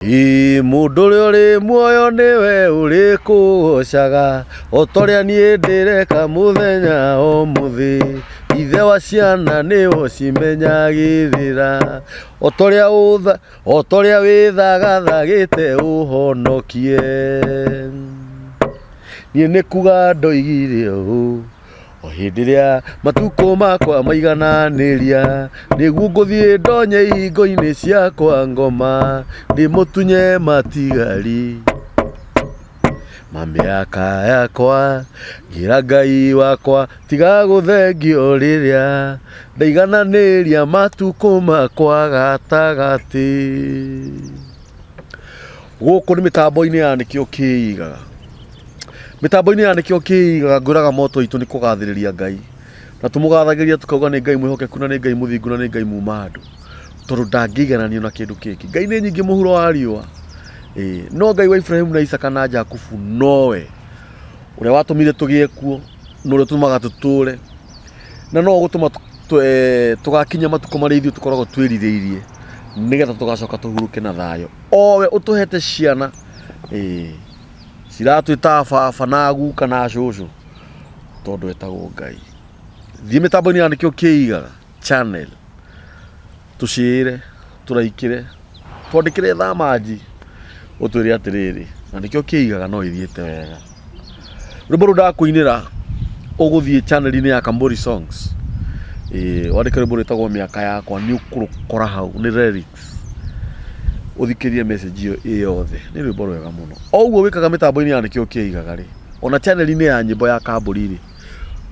Mundu uria uri muoyo niwe uri kugocaga otoria nie ndireka muthenya o muthi ithe wa ciana niwe cimenyagirira otoria withagathagite uhonokie nie nikuga ndoigire uu o hindi ria matuko makwa maigananiria niguo nguthie ndonye ingo-ini ciakwa ngoma ndimutunye matigari mamiaka yakwa ngira Ngai wakwa tiga guthengio riria ndaigananiria matuko makwa gatagati guku ni mitambo-ini ya nikio kiigaga mitambo-ini ya nikio kiigaga nguraga moto itu ni kugathiriria Ngai na tumugathagiria tukauga ni Ngai mwihokeku na ni Ngai muthingu na ni Ngai muma andu tondu ndangiigananio na kindu kiki Ngai ni nyingi muhuro wa riua no Ngai wa Ibrahimu na Isaka na Jakubu nowe uria watumire tugie kuo no uria tumaga tuture na no gutuma tugakinya matuko mari ithu tukoragwo twiritheirie nigetha tugacoka tuhuruke na thayo owe utuhete ciana ciratwita baba na guka na cucu tondu etagwo Ngai thie mitambo-ini ya nikio kiigaga channel tucire turaikire twandikire thamaji utwire atiriri na nikio kiigaga no ithiete wega rwimbo ru ndakuinira uguthie channel-ini ya Kamburi Songs wandike rwimbo rwitagwo miaka yakwa ni ukurukora hau ni lyrics uthikirie message iyo yothe ni rwimbo rwega muno oguo wikaga mitambo-ini ya nikio kiigaga ri ona channel-ini ya nyimbo ya Kamburi ri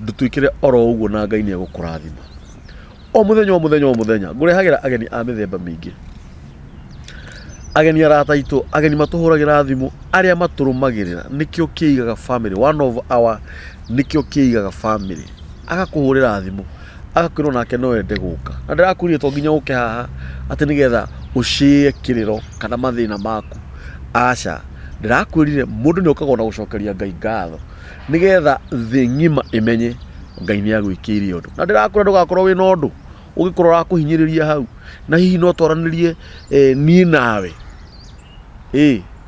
ndutwikire oro uguo na Ngai ni egukurathima o muthenya ngurehagira ageni a mithemba mingi ageni arata itu ageni matuhuragira thimu aria maturumagirira nikio kiigaga family one of our nikio kiigaga family agakuhurira thimu agakwirwo nake no ende guka na ndirakurie to nginya uke haha ati nigetha ucie kiriro kana mathina maku aca ndirakwirire mundu ni ukagwo na gucokeria Ngai ngatho nigetha thi ngima imenye Ngai ni agwikiire undu na ndirakwira ndugakorwo wina undu ugikorwo rakuhinyiriria hau na hihi no twaranirie nie nawe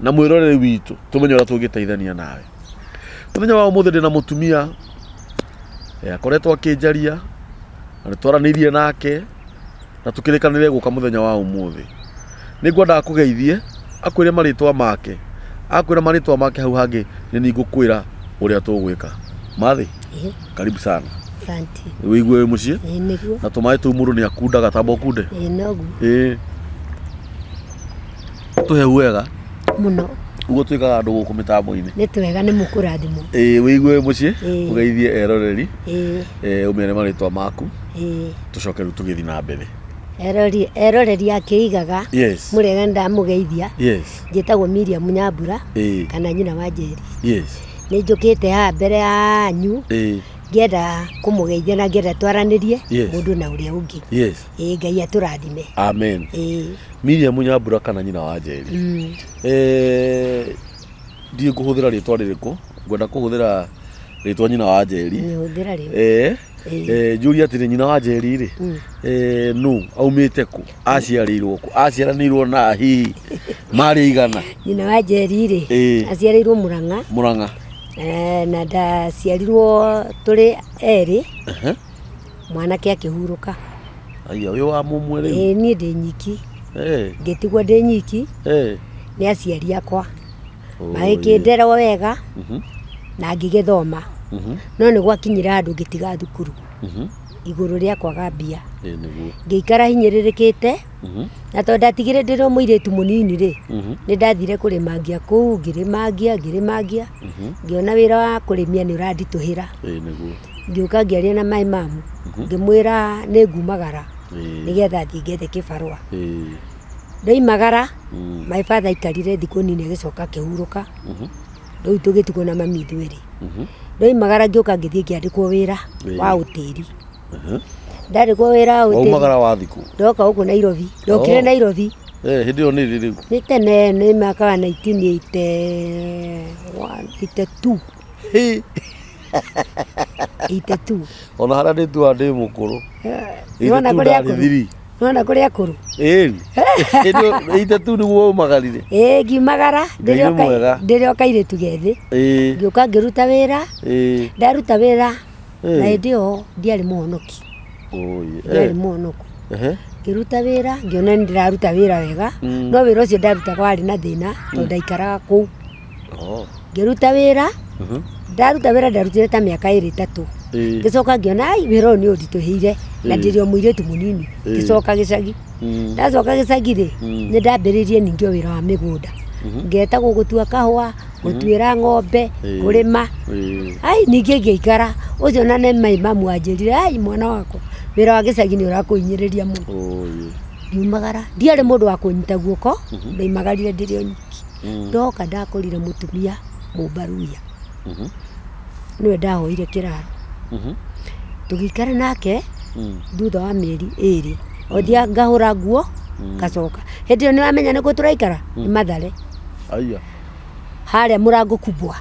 na mwirorere witu tumenye ura tungiteithania nawe muthenya wa umuthi ndina mutumia akoretwo akinjaria na twaranirie nake na tukirikanire guka muthenya wa umuthi ningwenda kugeithie akwire maritwa make hau hangi ni ningukwira uria tugwika mathi karibu sana asante wigue mucie niguo na tumai tu muru ni akundaga tamba kunde nogu tuhe wega muno ugo twikaga andu guku mitambo-ini ni twega ni mukurathimo wigue mucie ugeithie eroreri umere maritwa maku tucoke ru tugithi na mbere eroreri akiigaga murega ndamugeithia njitagwo Miriam Nyambura kana nyina wa Njeri ni njukite ha mbere yanyu ngenda kumugeithia na ngenda twaranirie mundu na uria ungi Ngai aturathime amen Miriam Nyambura kana nyina wa Njeri ndie kuhuthira ritwa ririku ngwenda kuhuthira ritwa nyina wa Njeri huthira ri Julia tiri nyina wa Njeri ri nu aumite ku aciarirwo ku aciaranirwo na hihi mari igana nyina wa Njeri ri aciarirwo Murang'a na ndaciarirwo turi eri mwanake akihuruka aya uyu wa mumwe ri ni ndi nyiki ngitigwo ndi nyiki ni aciari akwa magikindera wega na ngigithoma no ni gwakinyira andu ngitiga thukuru iguru ria kwaga mbia ngiikara hinyiririkite na to ndatigire ndiro muiritu munini ri ni ndathire kurimangia kuu ngirimangia ngiona wira wa kurimia ni urandituhira ngiuka ngiaria na mai mamu ngimwira ni ngumagara nigetha thii ngethe kibarua ndoimagara my father ikarire thiku nini agicoka akihuruka riu tugitigwo na mami thwiri ndoimagara ngiuka ngithie ngiandikwo wira wa utiri ndarikwo wira wa utiri umagara wa thiku ndoka huku Nairobi ndokire Nairobi hindi yo ni riu ni tene ni mwaka wa 1982 82 ona hara ndi tu ndi mukuru Nona kuria kuru Nona kuria kuru. Ndio ite tu ni wo magarire. Ngimagara ndirioka ire tugethi. Ngioka ngiruta wira. Ndaruta wira. Na ndio ndiari muhonoki. Ndiari muhonoku. Ngiruta wira, ngiona ndiraruta wira wega. No wira ucio ndaruta kwari na thina, to ndaikaraga kuu. Ngiruta wira. Ndarutire ta miaka 2-3. Ngicoka ngiona ai wira ni undituhire na ndirio muiretu munini. Ngicoka gicagi. Ndacoka gicagi ri ni ndambiririe ningi wira wa migunda. Ngeta gugutua kahua, gutuira ng'ombe, kurima. Ai ningi ngiikara ucio na ne mai mamu anjirire ai mwana wakwa wira wa gicagi ni urakuinyiriria muno. Ndiumagara ndiari mundu wa kunyita guoko, ndaimagarire ndirio nyiki. Ndoka ndakorire mutumia Mubaruya. Niwe ndahoire kiraro. Tugikara nake thutha wa mieri 2. Othia ngahura nguo gacoka. Hindi iyo ni wamenya niko turaikara ni Mathare. Aya. Haria murango kubwa.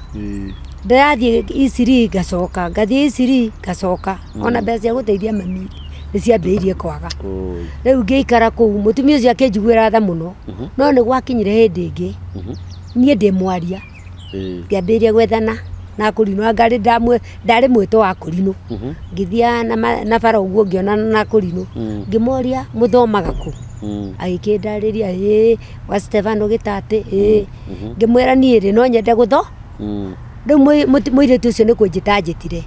Ndathie Isiri gacoka, ngathie Isiri gacoka. Ona mbeca cia guteithia mami niciambiirie kwaga. Riu ngiikara kuu mutumia ucio akinjiguira tha muno. No ni gwakinyire hindi ingi nie ndi mwaria. Ngiambiirie gwethana na kurino ngari ndari mwito wa kurino. Ngithia na bara uguo ngiona na kurino. Ngimoria muthomaga ku. Agikindariria wa Stefano Gitate. Ngimwira nie ri no nyende gutho. Riu muiretu ucio ni kunjita njitire.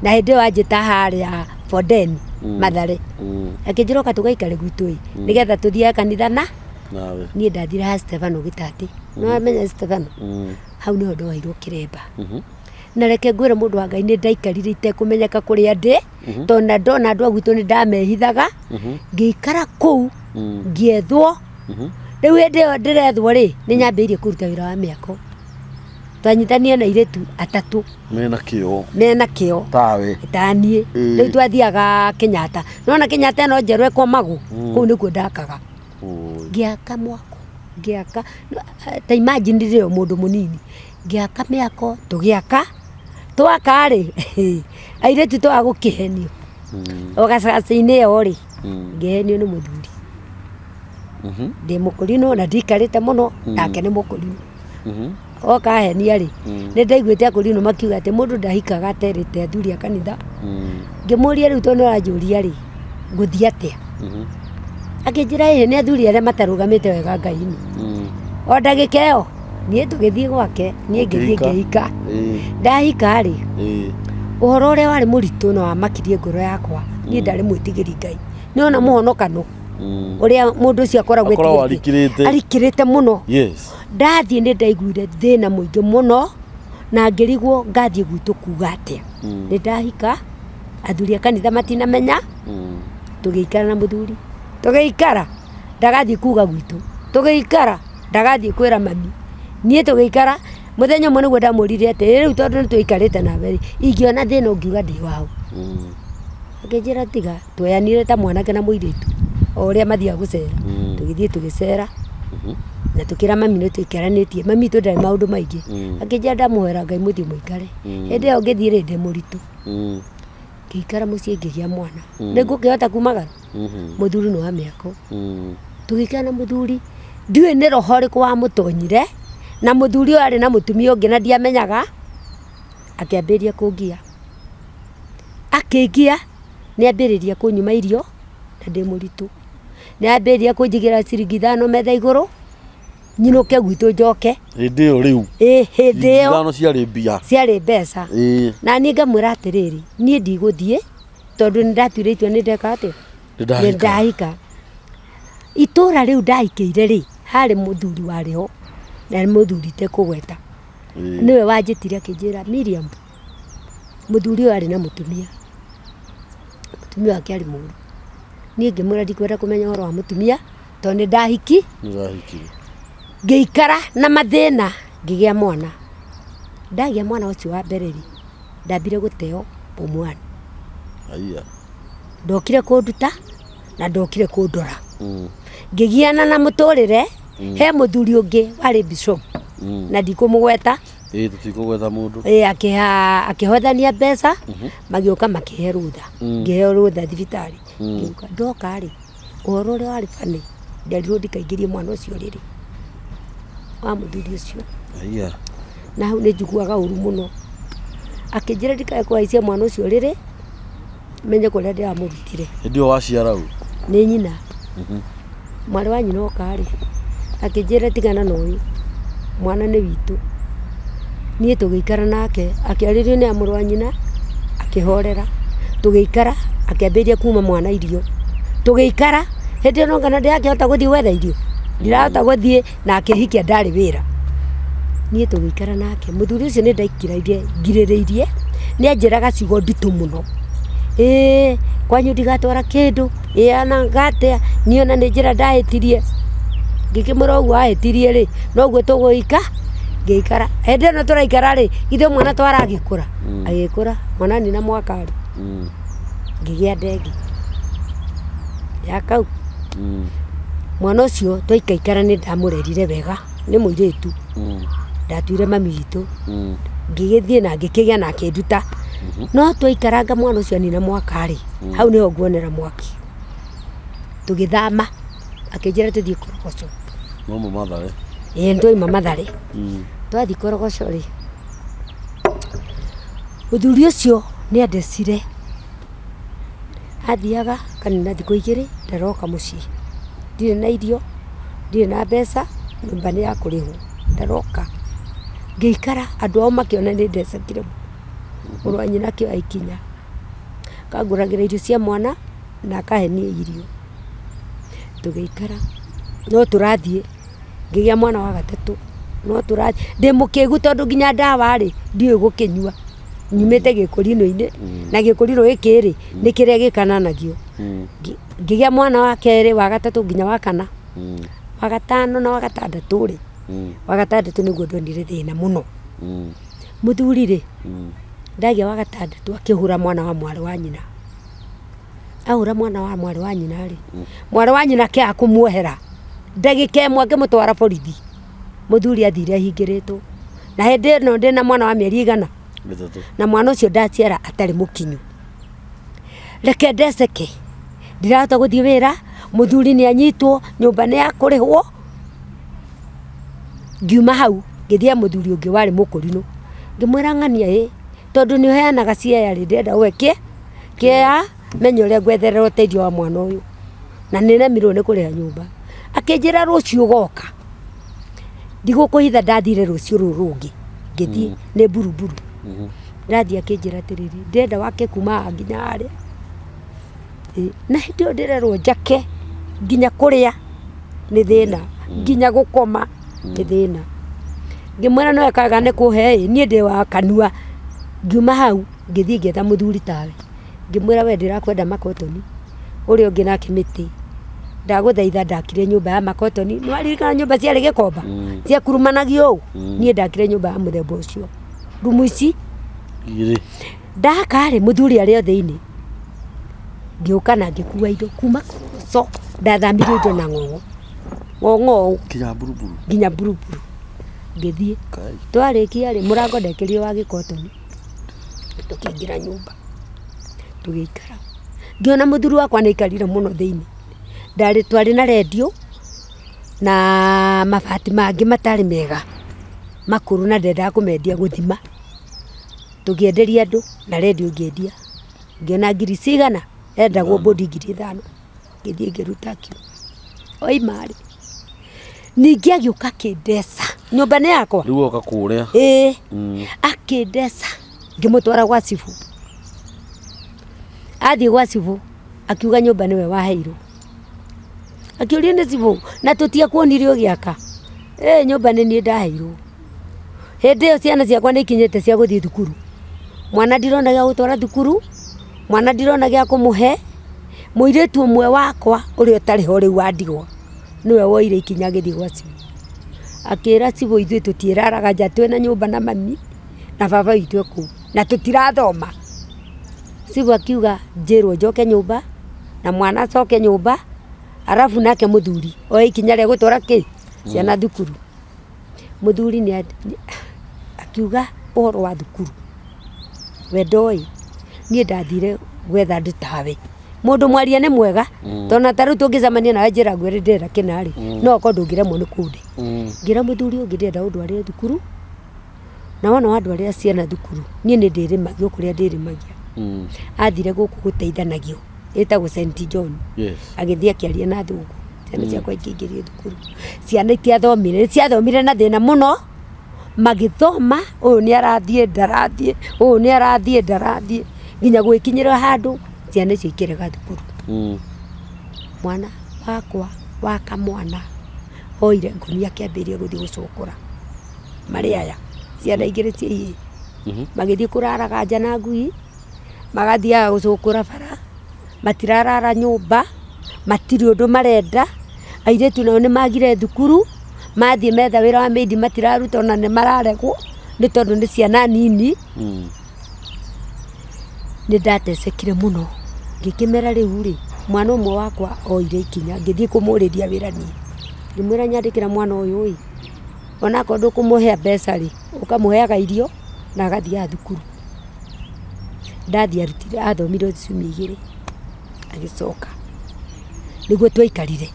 Na hindi wanjita haria Foden Mathare. Akinjiroka tugaikare gwitu nigetha tuthie kanitha nawe. Nie ndathire ha Stefano Gitate. No amenya Stefano. Hau ni ndo wairwo kiremba. Na reke ngwire mundu wa Ngai ni ndaikarire itekumenyeka kuria ndi. Tona ndona andu agwitu ni ndamehithaga. Ngiikara kuu ngiethwo. Riu hindi iyo ndirethwo ri ni nyambiirie kuruta wira wa miako. Twanyitania na iretu 3 mena kio tawe tanie. Riu twathiaga Kenyatta. Nona Kenyatta no njerwe kwa magu kuu nikuo ndakaga. Ngiaka mwako ngiaka ta imagine rio mundu munini ngiaka miako tugiaka twaka ri airetu twagukihenio ogacacaine yo ri ngihenio ni muthuri ndi mukurino na ndikarite muno nake ni mukurino okahenia ri ni ndaiguite akurino makiuga ati mundu ndahikaga aterite athuri a kanitha. Ngimuria riu tondu aranjuria ri nguthia atia. Akinjira ni athuri aria matarugamite wega Ngai-ini. O ndagika iyo nie tugithie gwake nie ngithie ngihika. Ndahika ri uhoro uria wari muritu no amakirie ngoro yakwa. Nie ndari mwitigiri Ngai. Niona muhonokano uria mundu ucio akoragwo arikirite muno. Ndathie ni ndaiguire thina muingi muno na ngirigwo ngathie gwitu kuga atia. Ni ndahika athuri a kanitha matinamenya. Tugiikara na muthuri. Tugiikara ndagathie kuga gwitu. Tugiikara ndagathie kwira mami. Nie tugiikara muthenya umwe niguo ndamurire ati riu tondu tuikarite nawe ingiona thina ungiuga ndi wao. Akinjira tiga tweanire ta mwanake na muiritu o uria mathia gucera. Tugithie tugicera na tukira mami ni tuikaranitie. Mami tu ndari maundu maingi. Akinjira ndamuhera Ngai muthie muikare. Hindi iyo ngithie ri ndi muritu. Ngikara mucii ngigia mwana. Ningukihota kumagara. Muthuri no wa miako. Tugikara na muthuri ndiwe ni roho riku wa mutonyire na muthuri ari na mutumia ungi na ndiamenyaga. Akiambiria kungia. Akigia ni ambiriria kunyuma irio na ndi muritu. Ni ambiriria kunjigira ciringi 5 metha iguru. Nyinuke gwitu njoke. Hindi iyo riu. Hindi iyo. 5 ciari mbia. Ciari mbeca. Na ni ngamwira atiriri nie ndiguthie tondu ndatuiritwe ni ndeka atia. Ni ndahika. Itura riu ndahikiire ri hari muthuri wariho na muthuri te kugweta. Niwe wanjitire akinjira Miriam muthuri ari na mutumia. Mutumia wake ari muru. Nie ngimwira ndikwenda kumenya horo wa mutumia tondu ndahiki. Ngiikara na mathina ngigia mwana. Ndagia mwana ucio wa mbere ri ndambire guteo umwana. Aya. Ndokire kunduta na ndokire kundora. Ngigiana na muturire he muthuri ungi wari bishop. Na ndikumugweta. Tutikugweta mundu. Akihothania mbeca magioka makihe rutha. Ngiheo rutha thibitari. Ndoka ri Ũhoro ũrĩa warĩ bani nderirwo ndikaingĩrie mwana ũcio rĩrĩ wa mũthuri ũcio. Na hau nĩ njiguaga ũru mũno. Akĩnjĩra ndikae kũhaicia mwana ũcio rĩrĩ menye kũrĩa ndĩramũrutire. Hĩndĩ ĩyo waciara ũ? Nĩ nyina. Mwarĩ wa nyina oka-rĩ akĩnjĩra tigana na ũyũ mwana nĩ witũ. Niĩ tũgĩikara nake akĩarĩrio nĩ mũrũ wa nyina akĩhorera. Tũgĩikara akĩambĩrĩria kuma mwana irio. Tũgĩikara hĩndĩ ĩyo ngana ndĩrakĩhota gũthiĩ gwetha irio. Ndirahota gũthiĩ na akĩhikia ndarĩ wĩra. Niĩ tũgĩikara nake mũthuri ũcio nĩ ndaikiraire ngirĩrĩirie nĩ anjĩraga ciugo nditũ mũno. Kwanyu ndigatwara kĩndũ ana ngatea niĩ ona nĩ njĩra ndahĩtirie. Ngĩkĩmũra ũguo ahĩtirie rĩ noguo tũgũika ngĩikara. Hĩndĩ ĩno tũraikara rĩ ithe mwana twaragĩkũra agĩkũra mwana nina mwaka rĩ ngĩgĩa ndenge ya kau. Mwana ũcio twaikaikara nĩ ndamũrerire wega nĩ mũirĩtu. Ndatuire mami witũ ngĩgĩthiĩ na ngĩkĩgĩa na akĩnduta. No twaikaranga mwana ũcio nina mwaka rĩ hau nĩho nguonera mwaki. Tũgĩthama akĩnjĩra tũthiĩ Korogoco. Mama Mathare? Nĩtwauma Mathare. Twathiĩ Korogoco rĩ mũthuri ũcio nĩ andecire. Athiaga kanina thikũ igĩrĩ ndaroka mũciĩ. Ndirĩ na irio ndirĩ na mbeca nyũmba nĩ ya kũrĩhwo ndaroka. Ngĩikara andũ ao makĩona nĩ ndecekire. Mũrũ wa nyina akĩoya ikinya kangũragĩra irio cia mwana na akahenia irio. Tũgĩikara no tũrathiĩ ngĩgĩa mwana wa gatatũ. No tũrathiĩ ndĩ mũkĩgu tondũ nginya ndawa rĩ ndiũĩ gũkĩnyua. Nyumĩte Gĩkũrinũ-inĩ na Gĩkũrinũ gĩkĩ rĩ nĩ kĩrĩa gĩkananagio. Ngĩgĩa mwana wa kerĩ wa gatatũ nginya wa kana wa gatano na wa gatandatũ rĩ wa gatandatũ nĩguo ndonire thĩna mũno. Mũthuri rĩ ndagĩa wa gatandatũ akĩhũra mwana wa mwarĩ wa nyina. Ahũra mwana wa mwarĩ wa nyina rĩ mwarĩ wa nyina akĩaga kũmuohera. Ndagĩka ĩmwe akĩmũtwara borithi. Mũthuri athire ahingĩrĩtwo. Na hĩndĩ ĩno ndĩna mwana wa mĩeri igana na mwana ũcio ndaciara atarĩ mũkinyu. Reke ndeceke ndirahota gũthiĩ wĩra. Mũthuri nĩ anyitwo nyũmba nĩ ya kũrĩhwo. Ngiuma hau ngĩthiĩ mũthuri ũngĩ warĩ Mũkũrinũ ngĩmwĩra ng'ania tondũ nĩ ũheanaga ciaya rĩ ndĩrenda ũge kĩeya menye ũrĩa ngwetherera ũteithio wa mwana ũyũ na nĩ nemirwo nĩ kũrĩha nyũmba. Akĩnjĩra rũciũ ũgoka. Ndigũkũhitha ndathire rũciũ rũrũ rũngĩ ngĩthiĩ nĩ Buruburu. Ndathiĩ akĩnjĩra atĩrĩrĩ ndĩrenda wake kuma haha nginya harĩa. Na hĩndĩ ĩyo ndĩrerwo njake nginya kũrĩa nĩ thĩna nginya gũkoma nĩ thĩna. Ngĩmwĩra no ekaga nĩ kũhe niĩ ndĩ wa kanua. Ngiuma hau ngĩthiĩ ngĩetha mũthuri tawe. Ngĩmwĩra we ndĩrakwenda makotoni. Ũrĩa ũngĩ nake mĩtĩ. Ndagũthaitha ndakire nyũmba ya makotoni. Nĩ waririkana nyũmba ciarĩ Gĩkomba ciakurumanagio ũũ. Niĩ ndakire nyũmba ya mũthemba ũcio. Rumu ici ndaka rĩ mũthuri arĩ o thĩinĩ. Ngĩũka na ngĩkua indo kuma Korogoco ndathamirie indo na ng'ong'o nginya Buruburu. Ngĩthiĩ twarĩkia rĩ mũrango ndekerio wa Gĩkotoni. Tũkĩingĩra nyũmba tũgĩikara. Ngĩona mũthuri wakwa nĩ aikarire mũno thĩinĩ. Twarĩ na redio na mabati mangĩ matarĩ mega makũrũ na ndendaga kũmendia gũthima. Tũkĩenderia andũ na redio ngĩendia. Ngĩona ngiri cigana endagwo bodi ngiri 5. Ngĩthiĩ ngĩruta kĩo oima rĩ ningĩ agĩũka akĩndeca nyũmba nĩ yakwa. Rĩu oka kũrĩa akĩndeca ngĩmũtwara gwa cibũ. Athiĩ gwa cibũ akiuga nyũmba nĩwe waheirwo. Akĩũria nĩ cibũ na tũtiakuonire ũgĩaka. Nyũmba nĩ niĩ ndaheirwo. Hĩndĩ ĩyo ciana ciakwa nĩ ikinyĩte cia gũthiĩ thukuru. Mwana ndirona gĩa gũtwara thukuru. Mwana ndirona gĩa kũmũhe. Mũirĩtu ũmwe wakwa ũrĩa ũtarĩ ho rĩu wa ndigwa nĩwe woire ikinya agĩthiĩ gwa cibũ. Akĩra cibũ ithuĩ tũtiĩraraga nja twĩna nyũmba na mami na baba witũ kũu na tũtirathoma. Cibũ akiuga njĩrwo njoke nyũmba na mwana acoke nyũmba arabu nake mũthuri oe ikinya rĩa gũtwara ciana thukuru. Mũthuri nĩ akiuga ũhoro wa thukuru we ndoĩ. Niĩ ndathire gwetha andũ tawe mundu mwaria ni mwega tona taru tungicamania na njira ngwire ndira kinari no ko ndungiremwo ni kundi ngira muthuri ungi ndenda undu ari thukuru na wona wandu ari ciana thukuru nie ni ndirimagio kuria ndirimagia athire guku guteithanagio etagwo St John agithie akiaria na thungu ciana ciakwa ikingĩrie thukuru ciana ciathomire na thina muno magithoma uyu ni arathie ndarathie nginya gwikinyira handu ciana icio ikirega thukuru mwana wakwa wakamwana oire ngumi akiambiria guthie gucukura mari aya ciana igiri cie magithie kuraraga nja na ngui magathia gucukura bara matirarara nyumba matiri undu marenda airetu nao ni magire thukuru mathie metha wira wa maidi matiraruta ona ni mararegwo ni tondu ni ciana nini ni ndatecekire muno ngikimera riu ri mwana umwe wakwa oire ikinya ngithie kumuriria wira ni ndimwira nyandikira mwana uyu ri ona ko ndukumuhe mbeca ri ukamuheaga irio na agathia thukuru ndathia rutire athomire cumi igiri agicoka niguo twaikarire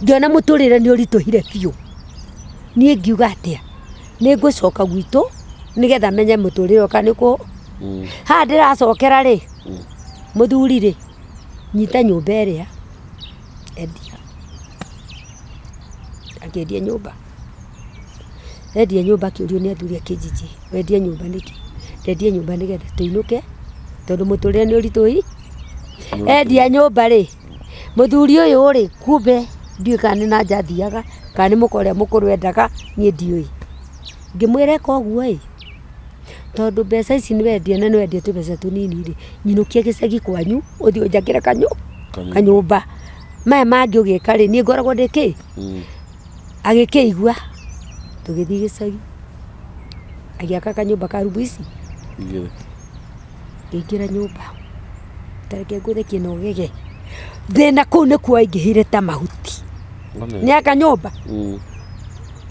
ngiona muturire ni urituhire biu nie ngiuga atia ni ngucoka gwitu nigetha menye muturire okaniku ha ndiracokera ri muthuri ri nyita nyumba iria endia akendia nyumba kiurio ni athuri a kijiji wendia nyumba niki ndendia nyumba nigetha tuinuke tondu muturire ni urituhi endia nyumba ri muthuri uyu ri kumbe ndiu kana na njathiaga kana mukoria mukuru endaga nie ndiui ngimwire koguo tondu mbeca ici ni wendia na ni wendia tu mbeca tunini ri nyinukie gicagi kwanyu uthii unjakire kanyumba maya mangi ugika ri ni ngoragwo ndiki agikigua tugithii gicagi agiaka kanyumba ka rubu ici ngiingira nyumba tareke nguthekie na ugege thina kuu ni kuo ingihire ta mahuti niaka nyumba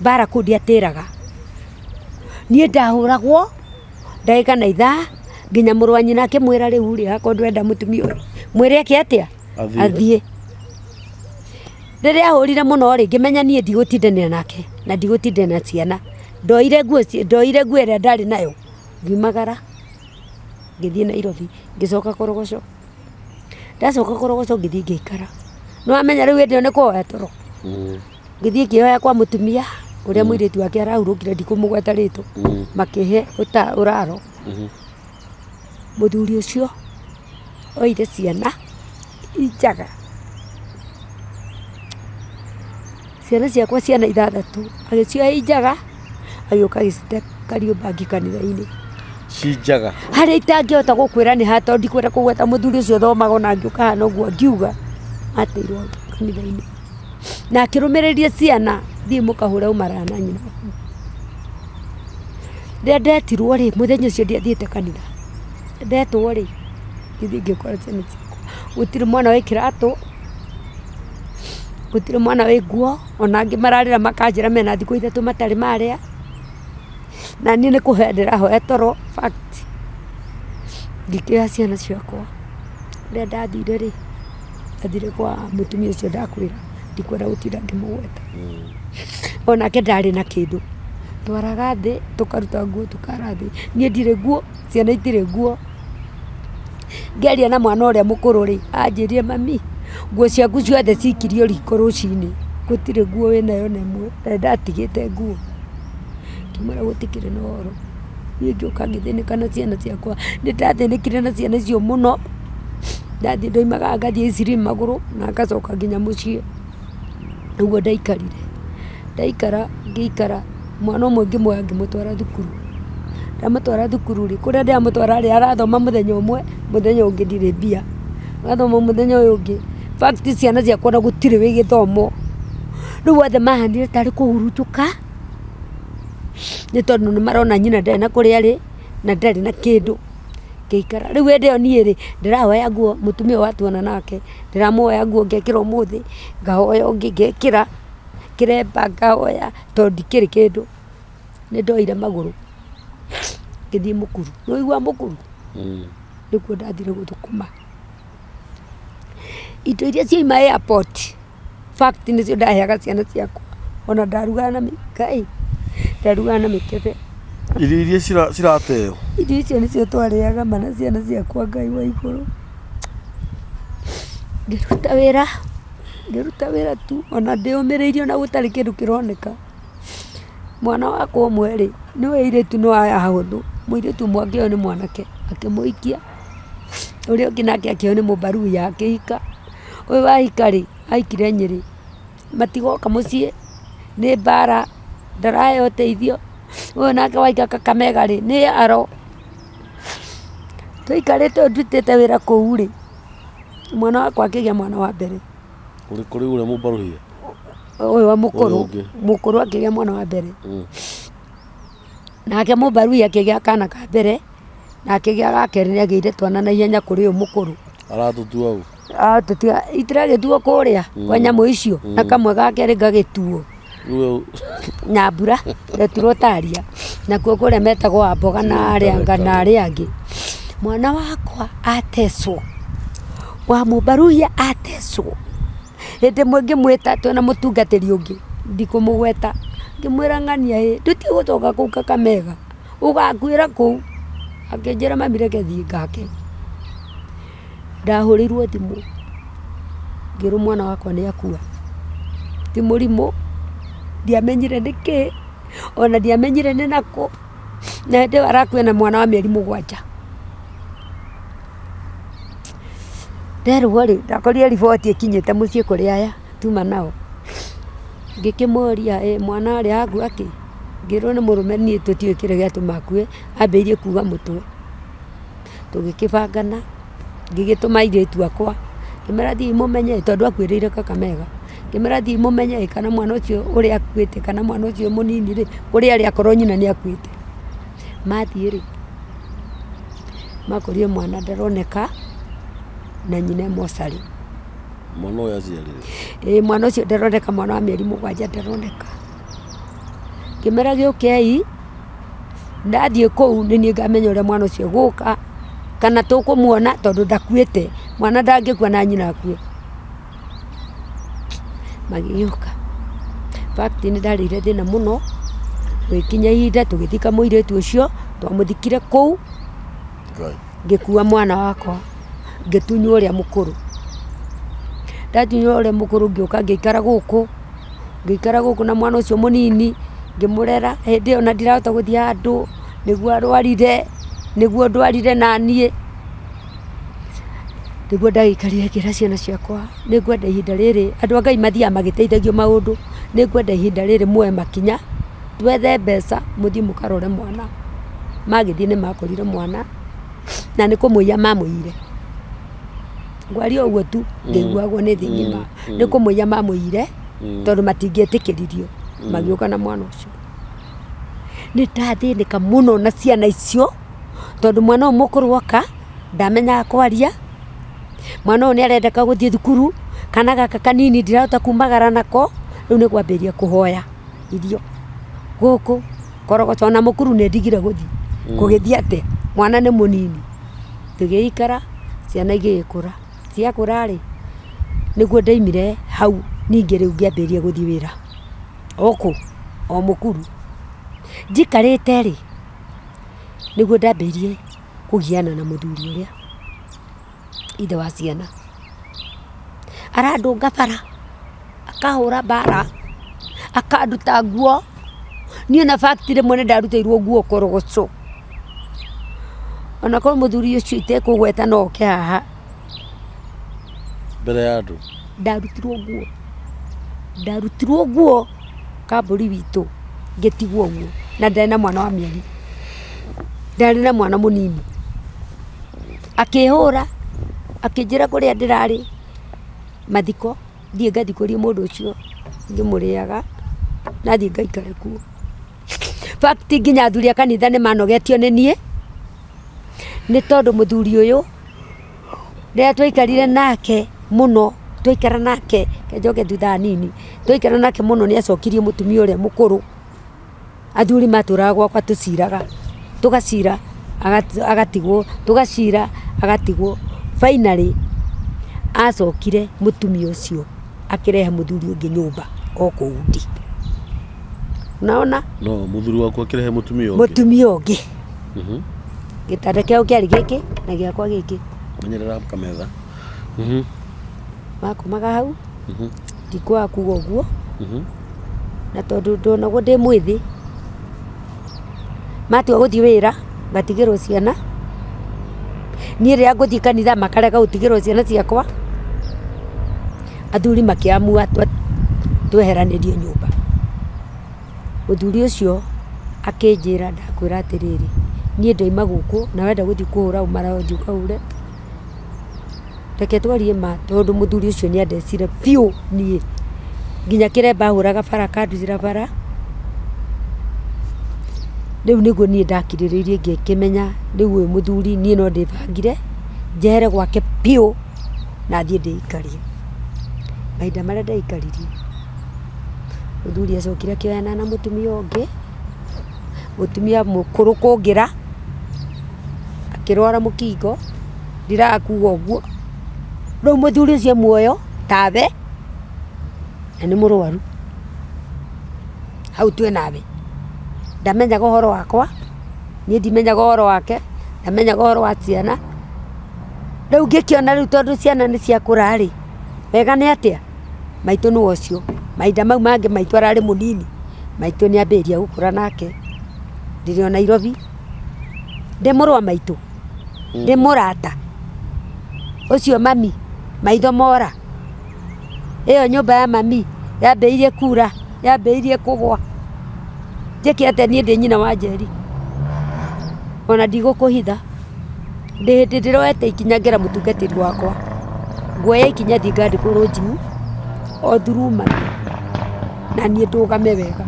bara kuu ndiatiraga nie ndahuragwo ndagika na ithaa nginya muru wa nyina akimwira riu ri akwa ndwenda mutumia uyu mwire ake atia athie riria ahurire muno ri ngimenya nie ndigutindania nake na ndigutindania na ciana ndoire nguo iria ndari nayo ngiumagara ngithie Nairobi ngicoka Korogoco ndacoka Korogoco ngithie ngiikara no amenya riu ndio ni kuoya toro ngithie ngioya kwa mutumia uria muiritu wake arahurukire ndikumugweta ritu makihe uraro muthuri ucio oire ciana ijaga ciana ciakwa ciana 6 agicioya ijaga agioka gicite Kariomba kanitha-ini cijaga haria itangihota gukwira ni hato ndikwira kugweta muthuri ucio thomaga na ngiuka hana uguo ngiuga atirwo kanitha-ini na akirumiriria ciana thii mukahure umara na nyina ndetirwo ri muthenya ucio ndiathiite kanitha ndetwo ri ngithii ngikora ciana ciakwa gutiri mwana wi kiratu gutiri mwana wi nguo ona angi mararira makanjira mena thiku 3 matari maria na nie ni kuhe ndirahoya toro fact ngikira ciana ciakwa ria ndathire ri athire kwa mutumia ucio ndakwira ndikwenda gutinda ngimugweta onake ndari na kindu twaraga thi tukaruta nguo tukara thi nie ndire nguo ciana itire nguo ngeria na mwana uria mukuru ri anjirie mami nguo ciaku ciothe cikirio riko rucini gutire nguo winayo nemwe na ndatigite nguo kimara gutikire na oro nie ngioka ngithinika na ciana ciakwa ni ndathinikire na ciana icio muno ndathi ndoimaga ngathie iciri maguru na ngacoka nginya mucii uguo ndaikara ngiikara mwana umwe ngimwoya ngimutwara thukuru ndamutwara thukuru ri kuria ndamutwara ri arathoma muthenya umwe muthenya ungi ndire mbia arathoma muthenya uyu ungi fact ciana ciakwa na gutire wi githomo riu othe mahanire tari kuhurutuka ni tondu ni marona nyina ndari na kuria ri na ndari na kindu ngiikara riu ende yo nie ri ndirahoya nguo mutumia watuona nake ndiramuhoya nguo ngekira umuthi ngahoya ungi ngekira kiremba ngahoya tondu ndikiri kindu ni ndoire maguru ngithie mukuru no igua mukuru nikuo ndathire guthukuma indo iria cioima airport fact nicio ndaheaga ciana ciakwa ona ndarugaga na Ngai ndarugaga na mĩkebe. Irio iria cirateo irio icio nicio twarĩaga mana ciana ciakwa Ngai wa igũrũ. Ngĩruta wĩra tu ona ndĩũmĩrĩirio na gũtarĩ kĩndũ kĩroneka. Mwana wakwa ũmwe rĩ nĩwe airĩtu no aya hahũthũ, mũirĩtu ũmwe akĩoywo nĩ mwanake akĩmũikia, ũrĩa ũngĩ nake akĩoywo nĩ mũbaruya akĩhika. Ũyũ wahika rĩ aikire Nyĩrĩ, matigoka mũciĩ nĩ mbara ndaraheo ũteithio. Ũyũ nake waika Kakamega rĩ nĩ aro. Tũikarĩte ndutĩte wĩra kũu rĩ mwana wakwa akĩgĩa mwana wa mbere. Kũrĩ ũrĩa mũbaruhia ũyũ wa mũkũrũ akĩgĩa mwana wa mbere. Nake mũbaruhia akĩgĩa kana ka mbere na akĩgĩa ga kerĩ nĩagĩire twana na ihenya kũrĩ ũyũ mũkũrũ. Aratũtua ũũ itiragĩtuo kũrĩa kwa nyamũ icio na kamwe ga kerĩ gagĩtuo Nyambura ndetirwo Taria nakuo kũrĩa metagwo Wamboga na arĩa angĩ. Mwana wakwa atecwo wa mũbaruhia atecwo. Hĩndĩ ĩmwe ngĩmwĩta twĩna mũtungatĩri ũngĩ ndikũmũgweta ngĩmwĩra ng'ania ndũtigũcoka kũu Kakamega ũgakuĩra kũu. Akĩnjĩra mami reke thiĩ ngake. Ndahũrĩirwo thimũ ngĩrwo mwana wakwa nĩ akua. Ti mũrimũ ndiamenyire nĩkĩ ona ndiamenyire nĩ nakũ, na hĩndĩ ĩyo arakuire na mwana wa mĩeri 7. Nderwo rĩ ndakorire riboti ĩkinyĩte mũciĩ kũrĩ aya tuma nao. Ngĩkĩmoria mwana arĩa akua kĩ, ngĩrwo nĩ mũrũme niĩ tũtiũĩ kĩrĩa gĩatũma akue, ambĩrĩirie kuga mũtwe. Tũgĩkĩbangana ngĩgĩtũma airĩtu akwa ngĩmera thiĩ mũmenye tondũ akuĩrĩire Kakamega. Ngĩmera thiĩ mũmenye kana mwana ũcio ũrĩa akuĩte kana mwana ũcio mũnini rĩ ũrĩa arĩ akorwo nyina nĩ akuĩte. Mathiĩ rĩ makorire mwana ndaroneka na nyina mocarĩ. Mwana ũyũ aciarire mwana ũcio ndaroneka, mwana wa mĩeri 7 ndaroneka. Ngĩmera gĩũkei ndathiĩ kũu nĩ niĩ ngamenya ũrĩa mwana ũcio gũka kana tũkũmuona tondũ ndakuĩte. Mwana ndangĩkua na nyina akue. Magĩũka fact nĩ ndarĩire thĩna mũno. Gũkinya ihinda tũgĩthika mũirĩtu ũcio twamũthikire kũu. Ngĩkua mwana wakwa ngĩtunywo ũrĩa mũkũrũ. Ndatunywo ũrĩa mũkũrũ ngĩũka ngĩikara gũkũ na mwana ũcio mũnini ngĩmũrera. Hĩndĩ ĩyo na ndirahota gũthiĩ handũ nĩguo ndwarire na niĩ. Nĩguo ndagĩikarire ngĩra ciana ciakwa nĩngwenda ihinda rĩrĩ andũ a Ngai mathiaga magĩteithagio maũndũ. Nĩngwenda ihinda rĩrĩ muoe makinya twethe mbeca mũthiĩ mũkarore mwana. Magĩthiĩ nĩ makorire mwana na nĩ kũmũiya mamũiyire. Ngwaria ũguo tu ngĩiguagwo nĩ thĩ ng'ima. Nĩ kũmũiya mamũiyire tondũ matingĩetĩkĩririo. Magĩũka na mwana ũcio. Nĩ ndathĩnĩka mũno na ciana icio tondũ mwana ũyũ mũkũrũ oka ndamenyaga kwaria. Mwana ũyũ nĩ arendeka gũthiĩ thukuru, kana gaka kanini ndirahota kumagara nako. Rĩu nĩ kwambĩrĩria kũhoya irio gũkũ korogoco na mũkuru nĩ ndigire gũthiĩ kũgĩthiĩ atĩ mwana nĩ mũnini. Tũgĩikara ciana igĩkũra. Ciakũra rĩ nĩguo ndaimire hau ningĩ rĩu ngĩambĩrĩria gũthiĩ wĩra o mũkuru. Njikarĩte rĩ nĩguo ndambĩrĩirie kũgiana na mũthuri ũrĩa ithe wa ciana. Arandũnga bara akahũra mbara akanduta nguo. Niĩ na fact rĩmwe nĩ ndarutĩirwo nguo korogoco. Ona korwo mũthuri ũcio itekũgweta no oke haha mbere ya andũ. Ndarutirwo nguo kambũri witũ ngĩtigwo nguo na ndarĩ na mwana wa mĩeri. Ndarĩ na mwana mũnini. Akĩhũra akĩnjĩra kũrĩa ndĩrarĩ mathiko thiĩ ngathikũrie mũndũ ũcio ngĩmũrĩaga nathiĩ ngaikare kuo. Fact nginya athuri a kanitha nĩ manogetio nĩ niĩ nĩ tondũ mũthuri ũyũ rĩrĩa twaikarire nake mũno twaikara nake njoke thutha nini twaikara nake mũno nĩ acokirie mũtumia ũrĩa mũkũrũ. Athuri matũraga gwakwa tũciraga tũgacira agatigwo tũgacira agatigwo. Finally acokire mutumia ucio akirehe muthuri ungi nyumba o kuu ndi. Unaona? No, muthuri waku akirehe mutumia ungi. Mutumia ungi. Gitanda kiao kiari giki na giakwa giki. Menyerera kametha. Makomaga hau. Ndikwa kuga uguo. Na tondu ndonaguo ndi mwithi, matua guthii wira ngatigirwo ciana. Nie ria nguthii kanitha makarega gutigirwo ciana ciakwa. Athuri makiamua tweheranirie nyumba. Muthuri ucio akinjira ndakwira atiriri, nie ndoima guku na wenda guthii kuhura umara njuka ure. Reke twarie ma tondu muthuri ucio ni andecire piu nie. Nginya kiremba huraga bara kandutira bara. Riu niguo nie ndakiriririe ngikimenya riu uyu muthuri nie no ndibangire njehere gwake piu na thie ndikarie. Mahinda maria ndaikaririe muthuri acokire akioyana na mutumia ungi, mutumia mukuru kungira, akirwara mukingo. Ndirakuga uguo. Riu muthuri ucio muoyo tawe na ni murwaru. Hau twe nawe ndamenyaga uhoro wakwa, nie ndimenyaga uhoro wake, ndamenyaga uhoro wa ciana. Riu ngikiona riu tondu ciana ni ciakura ri wega ni atia maitu ni ucio. Mahinda mau mangi maitu arari munini, maitu ni ambiria gukura nake ndiri o Nairobi. Ndi murwa maitu, ndi murata ucio mami maitho mora. Iyo nyumba ya mami yambiirie kura, yambiirie kugwa. Njiki ate nie ndi nyina wa Njeri, ona ndigukuhitha. Ndi hindi ndiroete ikinya ngera mutungatiri wakwa, nguoya ikinya thii ngandikwo njuu o thuruma na nie ndugame wega.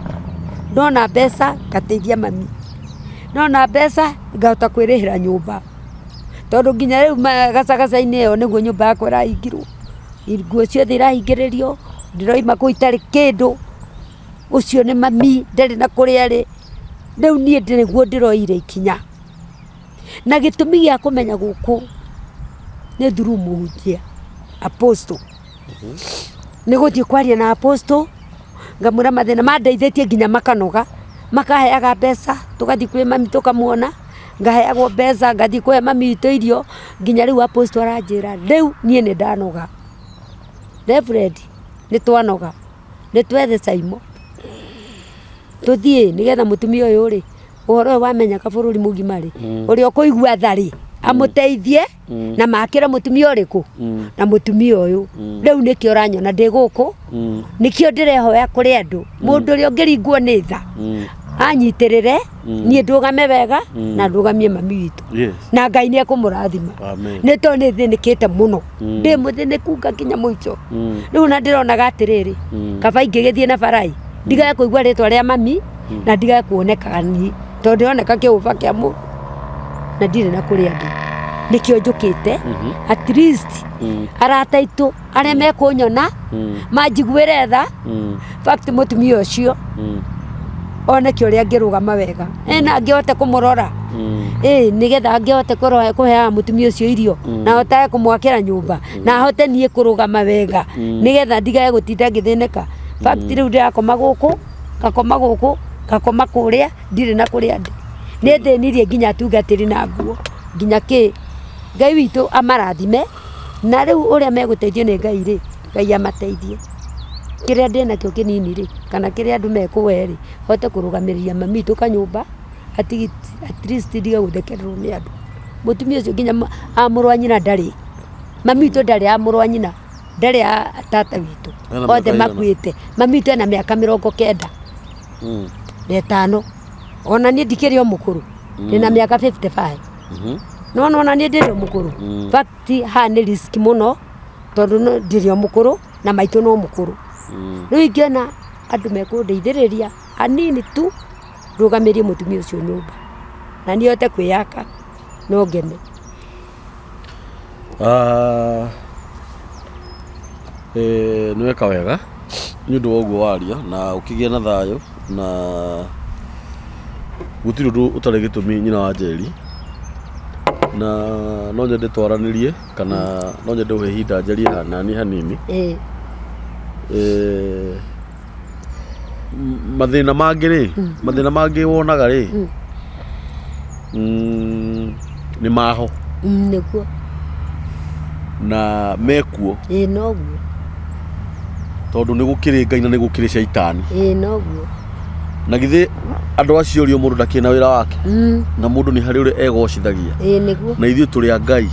Ndona mbeca ngateithia mami, ndona mbeca ngahota kwirihira nyumba, tondu nginya riu gacagaca-ini iyo niguo nyumba yakwa irahingirwo. Nguo ciothe irahingiririo, ndiroima kuu itari kindu. Ucio ni mami ndari na kuria ri. Riu nie ndiriguo ndiroire ikinya, na gitumi gia kumenya guku ni through muhunjia Apostle. Ni guthii kwaria na Apostle ngamwira mathina mandeithitie nginya makanoga, makaheaga mbeca tugathii kwi mami tukamuona, ngaheagwo mbeca ngathii kuhe mami itu irio. Nginya riu Apostle aranjira riu nie ni ndanoga, Reverend ni twanoga, ni twethe caimo tuthii nigetha mutumia uyu ri uhoro wamenyaka bururi mugima ri uria kuigua thari amuteithie na makira mutumia uriku na mutumia uyu. Riu nikio ranyona ndi guku, nikio ndirehoya kuri andu mundu uria ungiringwo ni tha anyitirire nie ndugame wega na ndugamie mami witu. Na Ngai ni akumurathima ni to ni thinikite muno, ndi muthiniku ngakinya muico. Riu na ndironaga atiriri kaba ingigithie na barai ndigae kuigua ritwa ria mami na ndigae kuonekaga nie tondu ndioneka kiuba kia mu na ndire na kuria ndi. Nikio njukite at least arata itu aria mekunyona manjiguire tha fact mutumia ucio oneke uria ngirugama wega na ngiote kumurora nigetha ngiote kuheaga mutumia ucio irio na hotae kumwakira nyumba na hote nie kurugama wega nigetha ndigae gutinda ngithineka. Fact riu ndirakoma guku ngakoma kuria ndire na kuria ndi. Ni thinirie nginya tungatiri na nguo nginya ki. Ngai witu amarathime na riu uria meguteithio ni Ngai ri, Ngai amateithie. Kiria ndi nakio kinini ri kana kiria andu mekuwe ri hote kurugamiria mami tu kanyumba at least ndiga guthekererwo ni andu. Mutumia ucio nginya amurwa nyina ndari, mami tu ndari amurwa nyina ndari a tata witu othe makuite. Mami tu ena miaka 90 5 ona nie ndikiri o mukuru nina miaka 55 no ona nie ndiri o mukuru. Fact ha ni risk muno tondu no ndiri o mukuru na maitu no mukuru. Riu ingiona andu mekundeithiriria anini tu rugamirie mutumia ucio nyumba na nie hote kwiyaka no ngene. Niweka wega ni undu wa uguo waria na ukigia na thayo na gutiri undu utari gitumi nyina wa Njeri na no nyende twaranirie kana no nyende uhe hinda njarie nani hanini mathina mangĩ wonaga rĩ nĩ maho nĩguo na mekuo noguo tondũ nĩ gũkĩrĩ Ngai na nĩ gũkĩrĩ caitani noguo na githĩ andũ acio rio mũndũ ndakĩna wĩra wake na mũndũ nĩ harĩ ũrĩa egocithagia nĩguo na ithuĩ tũrĩ a Ngai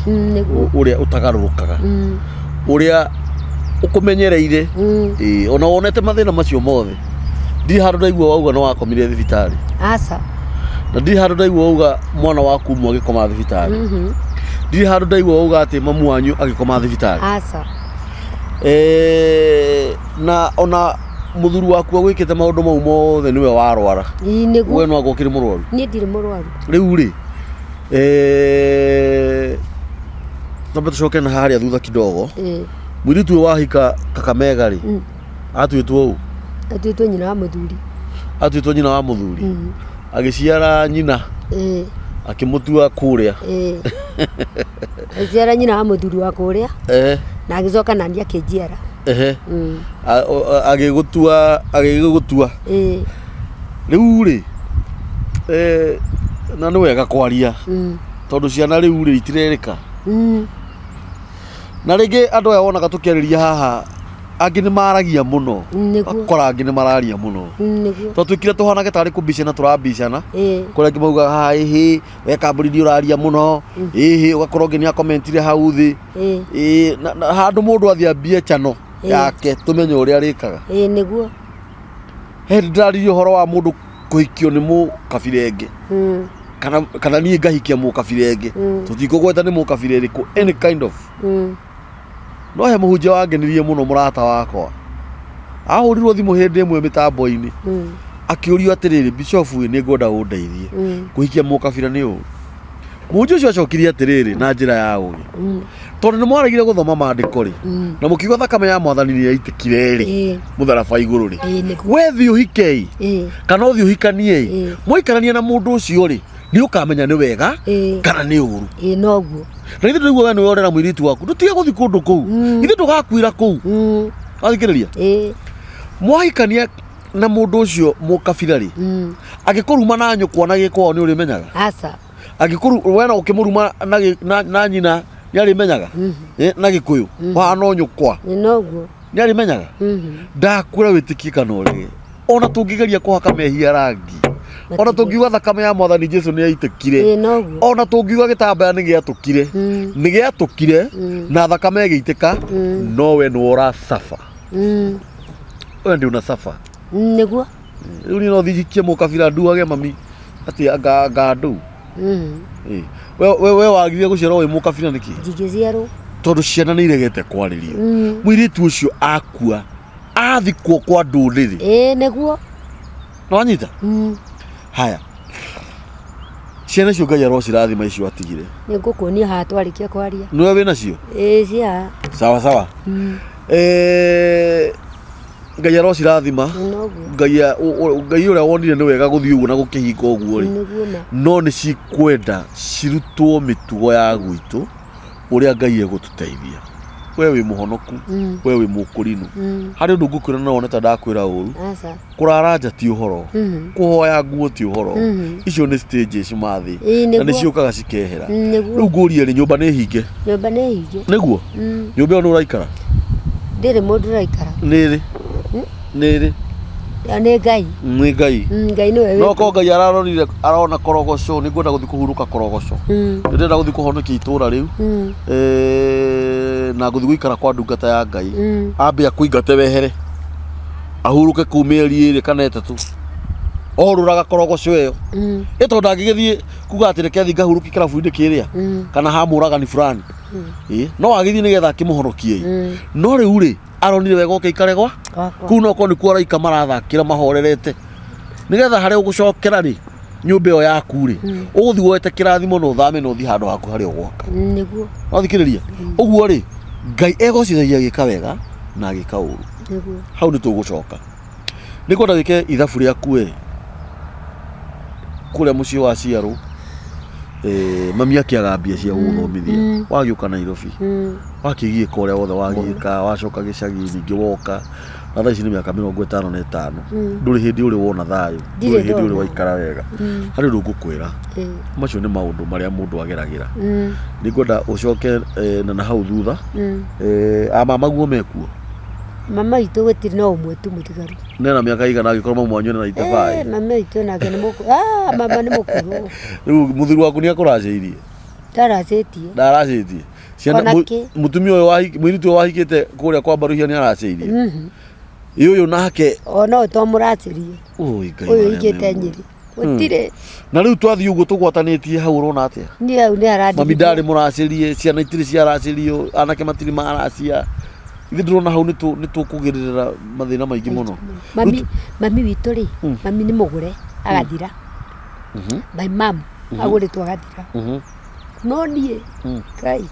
ũrĩa ũtagarũrũkaga ũrĩa ũkũmenyereire ona wonete mathĩna macio mothe ndirĩ handũ ndaigua wauga no wakomire thibitarĩ aca na ndirĩ handũ ndaigua wauga mwana waku ũmwe agĩkoma thibitarĩ ndirĩ handũ ndaigua wauga atĩ mamu wanyu agĩkoma thibitarĩ aca na ona mũthuri waku agwĩkĩte maũndũ mau mothe nĩwe warwara nĩguo we no agũkĩrĩ mũrwaru niĩ ndirĩ mũrwaru rĩu rĩ tambe tũcoke na harĩa thutha kidogo mũirĩtu ũyũ wahika Kakamega rĩ atuĩtwo ũũ atuĩtwo nyina wa mũthuri atuĩtwo nyina wa mũthuri agĩciara nyina akĩmũtua kũrĩa agĩciara nyina wa mũthuri wa kũrĩa na agĩcoka nani akĩnjiara agĩgũtua rĩu rĩ na nĩ wega kwaria tondũ ciana rĩu rĩ itirerĩka na rĩngĩ andũ aya wonaga tũkĩarĩria haha angĩ nĩ maragia mũno akora angĩ nĩ mararia mũno tondũ twĩkire tũhanage tarĩ kũmbicana tũrambicana kũrĩa angĩ mauga haha we Kambũrindi ũraria mũno ũgakorwo ũngĩ nĩ akomentire hau thĩ handũ mũndũ athiĩ ambie chano yake tũmenye ũrĩa arĩkaga nĩguo he ndĩraririe ũhoro wa mũndũ kũhikio nĩ mũkabira ĩngĩ kana niĩ ngahikia mũkabira ĩngĩ tũtikũgweta nĩ mũkabira ĩrĩkũ any kind of no he mũhunjia wangenirie mũno mũrata wakwa ahũrirwo thimũ hĩndĩ ĩmwe mĩtambo-inĩ akĩũrio atĩrĩrĩ bishofu nĩ ngwenda ũndeithie kũhikia mũkabira nĩ ũũ mũhunjia ũcio acokirie atĩrĩrĩ na njĩra ya ũgĩ tondũ nĩ mwaragire gũthoma maandĩko rĩ na mũkiuga thakame ya Mwathani nĩ yaitĩkire rĩ mũtharaba igũrũ rĩ we thiĩ ũhike kana ũthiĩ ũhikanie mwaikarania na mũndũ ũcio rĩ nĩ ũkamenya nĩ wega kana nĩ ũru noguo na ithuĩ ndĩrigwo we nĩwe ũrera mũirĩtu waku ndũtige gũthiĩ kũndũ kũu ithuĩ ndũgakuĩra kũu wathikĩrĩria mwahikania na mũndũ ũcio mũkabira rĩ angĩkũruma na nyũkwa na gĩkwao nĩ ũrĩmenyaga aca angĩkũruma we na ũkĩmũruma na nyina nĩ arĩmenyaga na Gĩkũyũ wahana nyũkwa noguo nĩ arĩmenyaga ndakwĩra wĩtĩkie kana ũrege ona tũngĩgeria kũhaka mehia rangi ona tũngiuga thakame ya Mwathani Jesũ nĩ yaitĩkire ona tũngiuga gĩtambaya nĩ gĩatũkire na thakame ĩgĩitĩka no we nĩ ũracafa we ndĩ ũnacafa nĩguo rĩu niĩ no thihikie mũkabira nduage mami atĩ ngandũ we wagire gũciarwo wĩ mũkabira nĩkĩ njingĩciarwo tondũ ciana nĩ iregete kwarĩrio mũirĩtu ũcio akua athikwo kwa ndũrĩrĩ nĩguo no anyita haya ciana icio Ngai arocirathima icio atigire nĩ ngũkuonia haha twarĩkia kwaria nĩwe wĩna cio cia sawa Ngai arocirathima Ngai ũrĩa wonire nĩ wega gũthiĩ ũguo na gũkĩhinga ũguo rĩ no nĩ cikwenda cirutwo mĩtugo ya gwitũ ũrĩa Ngai egũtũteithia we wĩ mũhonoku we wĩ mũkũrinu harĩ ũndũ ngũkwĩra na wone ta ndakwĩra ũru kũrara nja ti ũhoro kũhoya nguo ti ũhoro icio nĩ stages mathĩ na nĩ ciũkaga cikehera rĩu ngũrie rĩ nyũmba nĩ hinge nĩguo nyũmba ĩyo nĩ ũraikara ndĩrĩ mũndũ ũraikara nĩ Ngai nĩwe no ko Ngai arona korogoco nĩ ngwenda gũthiĩ kũhurũka korogoco ndĩrenda gũthiĩ kũhonokia itũũra rĩu na gũthiĩ gũikara kwa ndungata ya Ngai ambia kũingate wehere ahurũke kũu mĩeri 2 kana 3 orũraga korogoco ĩyo tondũ ndangĩgĩthiĩ kuga atĩ reke thiĩ ngahurũki kĩrabu-inĩ kĩrĩa kana ha mũragani fulani no agĩthiĩ nĩgetha akĩmũhonokie no rĩu rĩ aronire wega ũkĩikare gwa kũu no ko nĩ kuo araika marathakĩra mahorerete nĩgetha harĩa ũgũcokera rĩ nyũmba ĩyo yaku rĩ ũgũthiĩ woete kĩrathimo na ũthame na ũthiĩ handũ haku harĩa ũgwaka nĩguo wathikĩrĩria ũguo rĩ Ngai egocithagia gĩka wega na gĩka ũru hau nĩ tũgũcoka nĩ kwenda gĩke ithabu rĩaku kũrĩa mũciĩ wa ciarwo mami akiaga mbia cia gũthomithia wagĩũka Nairobi wakĩgiĩka ũrĩa wothe wagĩĩka wacoka gĩcagi ningĩ woka na thaa ici nĩ mĩaka 55 ndũrĩ hĩndĩ ũrĩ wona thayũ ndũrĩ hĩndĩ ũrĩ waikara wega harĩ ũndũ ngũkwĩra macio nĩ maũndũ marĩa mũndũ ageragĩra nĩngwenda ũcoke na hau thutha mamaguo mekuo mama itu gũtirĩ no ũmwe tu mũtigaru nena mĩaka igana angĩkorwo mamu wanyu na 95 mama itu nake nĩ mũkũ mama nĩ mũkũrũ rĩu mũthuri waku nĩ akũracĩirie ndaracĩtie ciana mũtumia ũyũ mũirĩtu ũyũ wahikĩte kũrĩa kwa Mbaruhia nĩ aracĩirie ũyũ nake no tũmũracĩrie ũyũ igĩte Nyĩrĩ gũtirĩ na rĩu twathiĩ ũguo tũgwatanĩtie hau ũrona atĩa nĩ hau nĩ arandi mami ndarĩ mũracĩrie ciana itirĩ ciaracĩrio anake matirĩ maracia ithe ndĩrona hau nĩ tũkũgerera mathĩna maingĩ mũno mami witũ rĩ mami nĩ mũgũre agathira my mom agũrĩtwo agathira no niĩ Ngai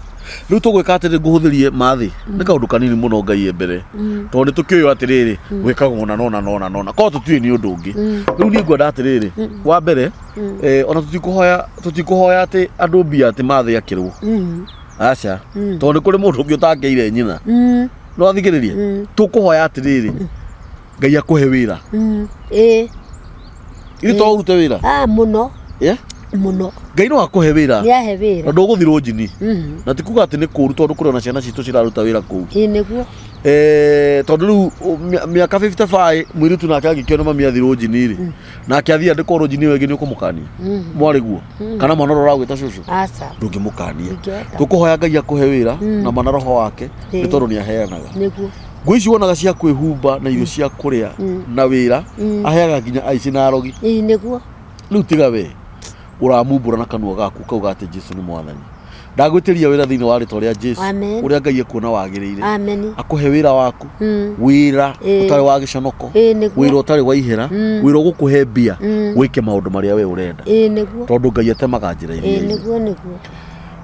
rĩu tũgwĩka atĩrĩ ngũhũthĩrie mathĩ nĩ kaũndũ kanini mũno Ngai mbere tondũ nĩ tũkĩũĩ atĩrĩrĩ gwĩkagwo nona korwo tũtiũĩ nĩ ũndũ ũngĩ rĩu niĩ ngwenda atĩrĩrĩ wa mbere ona tũtikũhoya atĩ andũ mbia atĩ mathĩ akĩrwo aca tondũ nĩ kũrĩ mũndũ ũngĩ ũtangĩire nyina no athikĩrĩrie tũkũhoya atĩrĩrĩ Ngai akũhe wĩra ithuĩ to ũrute wĩra mũno Ngai no akũhe wĩra na ndũgũthirwo njini na ti kuga atĩ nĩ kũũru tondũ kũrĩ ona ciana citũ ciraruta wĩra kũu nĩguo tondũ rĩu mĩaka 55 mũirĩtu nake angĩkĩona mami athirwo njini rĩ nake athiĩ andĩkwo njini ĩyo ĩngĩ nĩ ũkũmũkania mwarĩguo kana mwana ũrĩa ũragwĩta cũcũ ndũngĩmũkania tũkũhoya Ngai akũhe wĩra na mana roho wake nĩ tondũ nĩ aheanaga ngũ ici wonaga cia kwĩhumba na irio cia kũrĩa na wĩra aheaga nginya aici na arogi rĩu tiga we ũramumbũra na kanua gaku kauga atĩ Jesũ nĩ mwathani ndagwĩtĩria wĩra thĩinĩ wa rĩtwa rĩa Jesũ ũrĩa Ngai ekuona wagĩrĩire akũhe wĩra waku wĩra ũtarĩ wa gĩconoko wĩra ũtarĩ wa ihera wĩra ũgũkũhe mbia wĩke maũndũ marĩa we ũrenda tondũ Ngai atemaga njĩra iria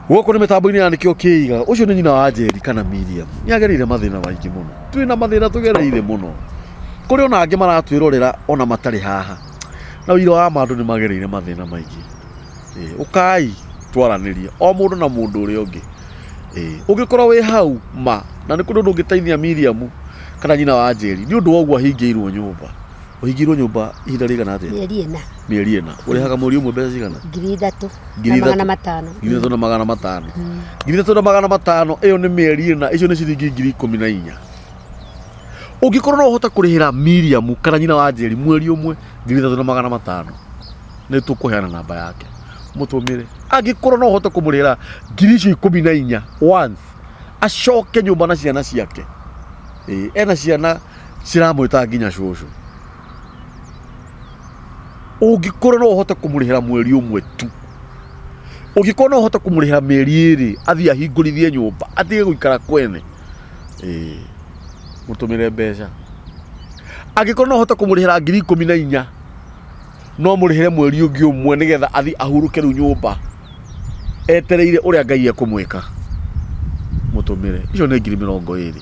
gũkũ nĩ mĩtambo-inĩ ya nĩkĩo kĩiga ũcio nĩ nyina wa Njeri kana Miriam nĩ agereire mathĩna maingĩ mũno twĩna mathĩna tũgereire mũno kũrĩ ona angĩ maratwĩrorera ona matarĩ haha na wĩra wa andũ nĩ magereire mathĩna maingĩ ũkai twaranĩrie o mũndũ na mũndũ ũrĩa ũngĩ ũngĩkorwo wĩ hau na nĩ kũndũ ũngĩteithia Miriam kana nyina wa Njeri nĩ ũndũ woguo ahingĩirwo nyũmba ũhingĩirwo nyũmba ihinda rĩigana atĩa mĩeri ĩna ũrĩhaga mweri ũmwe mbeca cigana 3,500 3,500 ĩyo nĩ mĩeri ĩna icio nĩ ciringi 14,000 ũngĩkorwo no ũhote kũrĩhĩra Miriam kana nyina wa Njeri mweri ũmwe 3,500 nĩ tũkũheana namba yake mũtũmĩre angĩkorwo no ũhote kũmũrĩhĩra 14,000 once acoke nyũmba na ciana ciake ena ciana ciramwĩta nginya cũcũ ũngĩkorwo no ũhote kũmũrĩhĩra mweri ũmwe tu ũngĩkorwo no ũhote kũmũrĩhĩra mĩeri 2 athiĩ ahingũrithie nyũmba atige gũikara kwene mũtũmĩre mbeca angĩkorwo no ũhote kũmũrĩhĩra 14,000 no mũrĩhĩre mweri ũngĩ ũmwe nĩgetha athiĩ ahurũke rĩu nyũmba etereire ũrĩa Ngai ekũmwĩka mũtũmĩre icio nĩ 20,000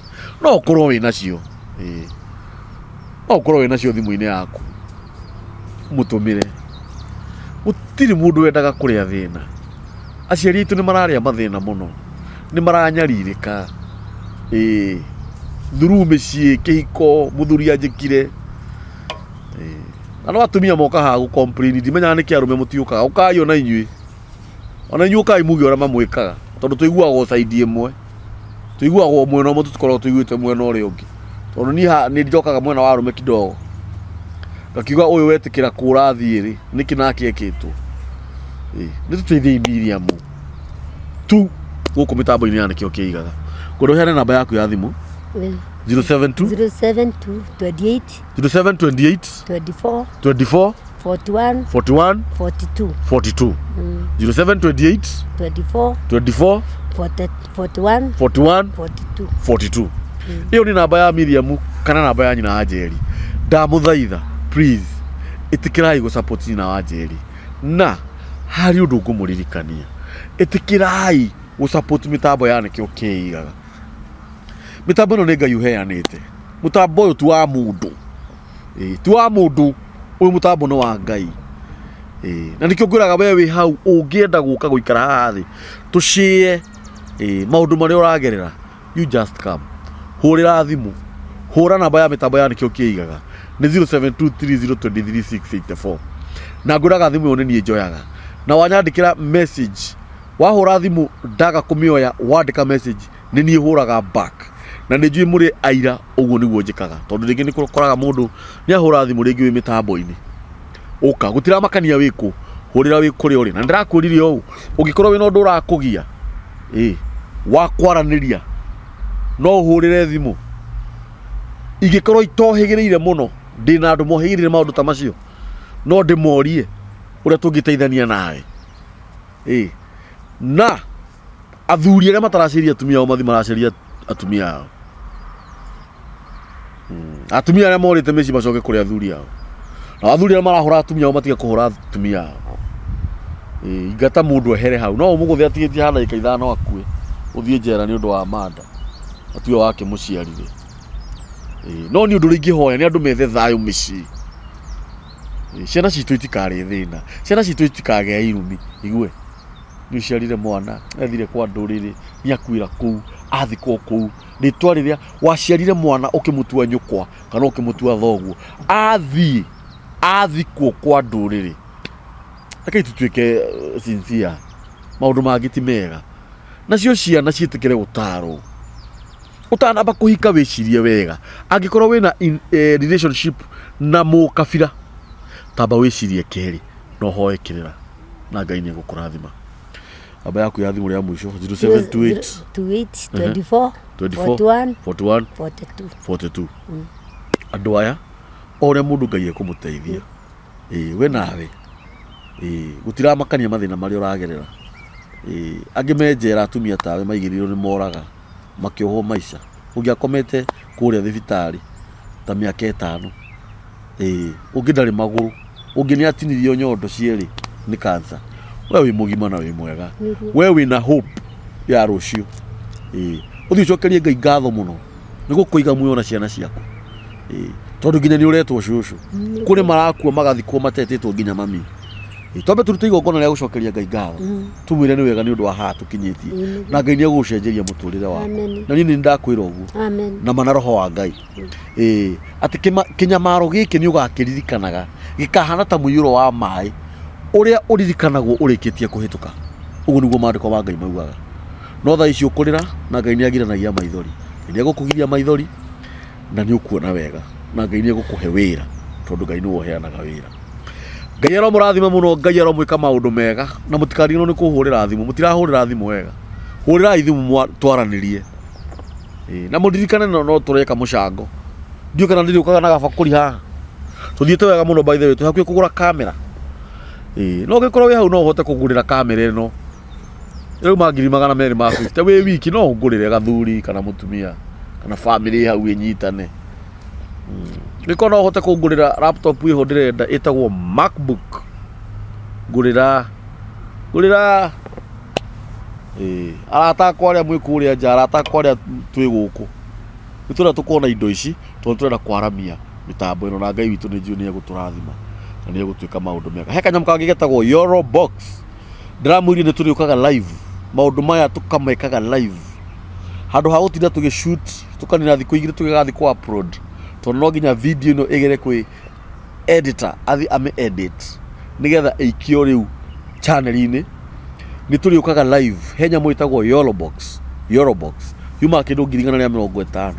no ũkorwo wĩ nacio no ũkorwo wĩ nacio thimũ-inĩ yaku mũtũmĩre gũtirĩ mũndũ wendaga kũrĩa thĩna aciari aitũ nĩ mararĩa mathĩna mũno nĩ maranyarirĩka through mĩciĩ kĩhiko mũthuri anjĩkire na no atumia moka haha gũcomplain ndimenyaga nĩkĩ arũme mũtiũkaga ũkai ona inyuĩ ũkai muge ũrĩa mamwĩkaga tondũ tũiguaga side ĩmwe tũiguaga mwena ũmwe tũtikoragwo tũiguĩte mwena ũrĩa ũngĩ tondũ niĩ nĩ njokaga mwena wa arũme kidogo ngakiuga ũyũ wetĩkĩra kũrathiĩ rĩ nĩkĩ nake ekĩtwo nĩ tũteithie Miriam tu gũkũ mĩtambo-inĩ ya nĩkĩo kĩigaga ngwenda ũheane namba yaku ya thimũ 072 28 24 41 42 0728 24 41 42 iyo ni namba ya Miriam kana namba ya nyina wa Njeri ndamũthaitha please itikirai go support nyina wa Njeri na hari undu ngumuririkania itikirai go support mitambo ya nĩkĩo kĩigaga mitambo ĩno nĩ Ngai ũheanĩte mutambo ũyũ tu wa mũndũ tu wa mũndũ ũyũ mutambo nĩ wa Ngai na nikio ngwiraga we wi hau ungienda guka guikara haha thi tucie maundu maria uragerera, you just come, hurira thimu, hura namba ya mitambo ya nikio kiigaga ni 0723023684 na ngwiraga thimu yo ni nie njoyaga, na wanyandikira message wahura thimu ndaga kumioya wandika message ni nie huraga back, na ni njui muri aira uguo niguo njikaga, tondu ringi ni koraga mundu ni ahura thimu ringi wi mitambo-ini uka gutira makania wiku hurira wi kuri uri, na ndirakwiririe u ungikorwo wina undu urakugia wa kwaraniria no hurire thimu, ingikorwo itohigiriire muno ndina andu mohigirire maundu ta macio no ndimorie uria tungiteithania nawe na athuri aria mataraciria atumia ao mathi maraciria atumia ao, atumia aria morite mici macoke kuri athuri ao, na athuri aria marahura atumia ao matige kuhura atumia ao. Ingata mundu ehere hau no umuguthi atigitie hana ikaithano akue uthie njera ni undu wa manda atuyo wake muciarire, no ni undu ringi hoya ni andu methe thayo mici, ciana citu itikari thina, ciana citu itikage irumi igue ni uciarire mwana ethire kwa nduriri ni akwira kuu athikwo kuu ritwa riria waciarire mwana ukimutua nyukwa kana ukimutua thoguo athikwo kwa nduriri. Reke tutuike sincere, maundu mangi ti mega, nacio ciana cietikire gutaro utanamba kuhika wicirie wega, angikorwo wina relationship na mukabira tamba wicirie keri no hoye kirira na Ngai ni gukurathima. Aba yaku ya thimu ria mwisho 0728 24 41 andu aya ore mundu Ngai ekumuteithia we nawe gutira makania mathina maria uragerera, angi menjera atumia tawe maigirirwo ni moraga makiohwo maica, ungiakomete kuria thibitari ta miaka 5 ungi ndari maguru, ungi ni atinirio nyondo cieri ni cancer, we wi mugima na wi mwega, we wi na hope ya rucio, uthi cokerie Ngai ngatho muno ni gukuiga muoyo na ciana ciaku, tondu nginya ni uretwo cucu kuri marakua magathikwo matetetwo nginya mami, tombe turute igongona ria gucokeria Ngai ngatho tumwire ni wega ni undu wa ha tukinyitie, na Ngai ni agucenjeria muturire waku, na ni ndakwira uguo na mana roho wa Ngai ati kinyamaro giki ni ugakiririkanaga gikahana ta muiyuro wa mai uria uririkanagwo urikitie kuhituka, uguo niguo maandiko ma Ngai maugaga. No tha ici ukurira na Ngai ni agiranagia maithori, ni agukugiria maithori na ni ukuona wega, na Ngai ni agukuhe wira tondu Ngai ni woheanaga wira. Ngai aro murathima muno, Ngai aro mwika maundu mega, na mutikarino ni kuhurira thimu, mutirahurira thimu wega, hurira thimu twaranirie na mudirikane no tureka mucango ndio kana ndiri ukaga na gabakuri haha tuthiete wega muno. By the way tuhakuye kugura kamera no gikorwo we hau no uhote kugurira kamera ino riu mangiri 250 we wiki no ungurire gathuri kana mutumia kana family hau inyitane. Niko no uhote kugurira laptop iho ndirenda itagwo MacBook, gurira arata kwaria mwikuria nja, arata kwaria twi guku nituna tukona indo ici tondu turenda kwaramia mitambo ino, na Ngai witu ni njui ni eguturathima na ni egutwika maundu mega. He kanyam kangi getagwo Eurobox, ndiramwiri ni turiukaga live, maundu maya tukamekaga live handu ha gutinda tugishoot tukanina thiku igire tugigathi ku upload, tondu no nginya video ino igere kwi editor athi ame edit nigetha ikio riu channel-ini. Ni turiukaga live he nyamu itagwo Eurobox yuma kindu 150.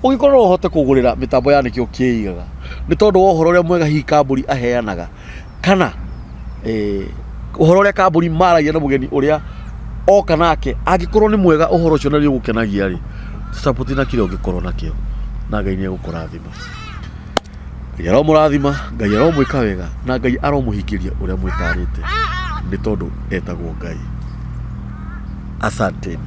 Ungikorwo uhote kugurira mitambo ya nikio kiigaga ni tondu wohoro ria mwega hi kamburi aheanaga, kana uhoro ria kamburi maragia na mugeni uria oka nake angikorwo ni mwega uhoro ucio na ri gukenagia ri support na kile ungikorwo nakio, na Ngai ni egukurathima. Ngai aro murathima, Ngai aro mwika wega, na Ngai aro muhikiria uria mwitarite ni tondu etagwo Ngai. Asanteni.